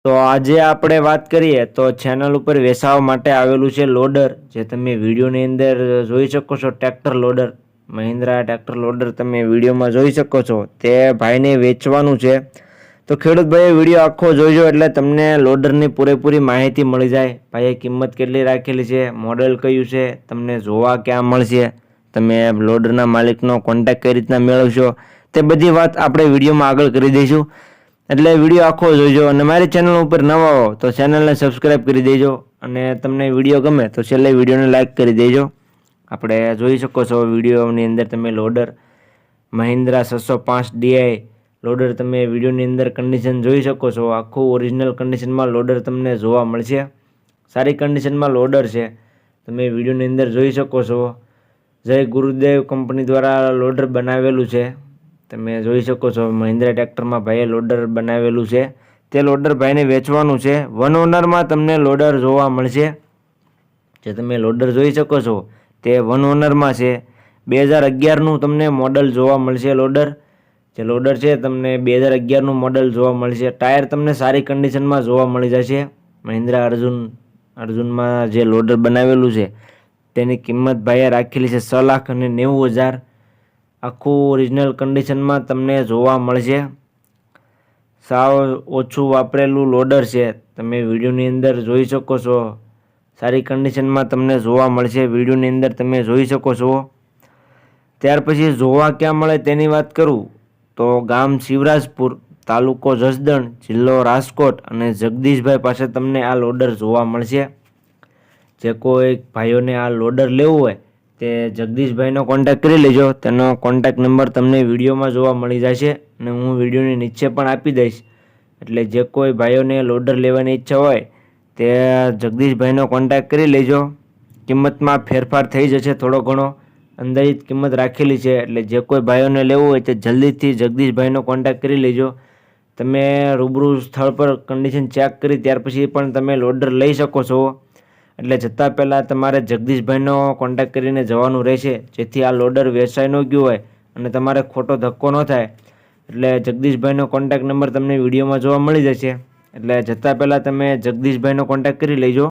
તો આજે આપણે વાત કરીએ તો ચેનલ ઉપર વેચાવા માટે આવેલું છે લોડર, જે તમે વિડીયોની અંદર જોઈ શકો છો. Tractor loader, Mahindra tractor loader તમે વિડીયોમાં જોઈ શકો છો. તે ભાઈને વેચવાનું છે. તો ખેડૂત ભાઈ વિડીયો આખો જોઈજો એટલે તમને લોડરની પૂરેપૂરી માહિતી મળી જાય. ભાઈએ કિંમત કેટલી રાખેલી છે, મોડેલ કયું છે, તમને જોવા ક્યાં મળશે, તમે લોડરના માલિકનો કોન્ટેક્ટ કઈ રીતના મેળવશો, તે બધી વાત આપણે વિડીયોમાં આગળ કરી દઈશું. એટલે વિડીયો આખો જોઈજો અને મારી ચેનલ ઉપર નવા હો તો ચેનલને સબસ્ક્રાઈબ કરી દેજો અને તમને વિડીયો ગમે તો છેલ્લે વિડીયોને લાઇક કરી દેજો. આપણે જોઈ શકો છો વિડીયોની અંદર તમે લોડર મહિન્દ્રા 605 DI લોડર તમે વિડીયોની અંદર કન્ડિશન જોઈ શકો છો. આખું ઓરિજિનલ કન્ડિશનમાં લોડર તમને જોવા મળશે. સારી કન્ડિશનમાં લોડર છે, તમે વિડીયોની અંદર જોઈ શકો છો. જય ગુરુદેવ કંપની દ્વારા લોડર બનાવેલું છે. તમે જોઈ શકો છો મહિન્દ્રા ટ્રેક્ટરમાં ભાઈએ લોડર બનાવેલું છે. તે લોડર ભાઈને વેચવાનું છે. વન ઓનરમાં તમને લોડર જોવા મળશે. જે તમે લોડર જોઈ શકો છો તે વન ઓનરમાં છે. 2011નું તમને મોડલ જોવા મળશે. લોડર જે લોડર છે તમને 2011નું મોડલ જોવા મળશે. ટાયર તમને સારી કન્ડિશનમાં જોવા મળી જશે. મહિન્દ્રા અર્જુનમાં જે લોડર બનાવેલું છે તેની કિંમત ભાઈએ રાખેલી છે 6,90,000. આખું ઓરિજિનલ કન્ડિશનમાં તમને જોવા મળશે. સાવ ઓછું વાપરેલું લોડર છે, તમે વિડીયોની અંદર જોઈ શકો છો. સારી કન્ડિશનમાં તમને જોવા મળશે. વિડીયોની અંદર તમે જોઈ શકો છો. ત્યાર પછી જોવા ક્યાં મળે તેની વાત કરું તો ગામ શિવરાજપુર, તાલુકો જસદણ, જિલ્લો રાજકોટ અને જગદીશભાઈ પાસે તમને આ લોડર જોવા મળશે. જે કોઈ ભાઈઓને આ લોડર લેવું હોય તે જગદીશભાઈનો કોન્ટેક્ટ કરી લેજો. તેનો કોન્ટેક્ટ નંબર તમને વિડીયોમાં જોવા મળી જશે અને હું વિડીયોની નીચે પણ આપી દઈશ. એટલે જે કોઈ ભાઈઓને લોડર લેવાની ઈચ્છા હોય તે જગદીશભાઈનો કોન્ટેક્ટ કરી લેજો. કિંમતમાં ફેરફાર થઈ જશે, થોડો ઘણો અંદાજિત કિંમત રાખેલી છે. એટલે જે કોઈ ભાઈઓને લેવું હોય તે જલ્દીથી જગદીશભાઈનો કોન્ટેક્ટ કરી લેજો. તમે રૂબરૂ સ્થળ પર કન્ડિશન ચેક કરી ત્યાર પછી પણ તમે લોડર લઈ શકો છો. એટલે જતાં પહેલાં તમારે જગદીશભાઈનો કોન્ટેક્ટ કરીને જવાનું રહેશે, જેથી આ લોડર વેચાઈ ન ગયું હોય અને તમારે ખોટો ધક્કો ન થાય. એટલે જગદીશભાઈનો કોન્ટેક્ટ નંબર તમને વિડીયોમાં જોવા મળી જશે. એટલે જતાં પહેલાં તમે જગદીશભાઈનો કોન્ટેક્ટ કરી લેજો.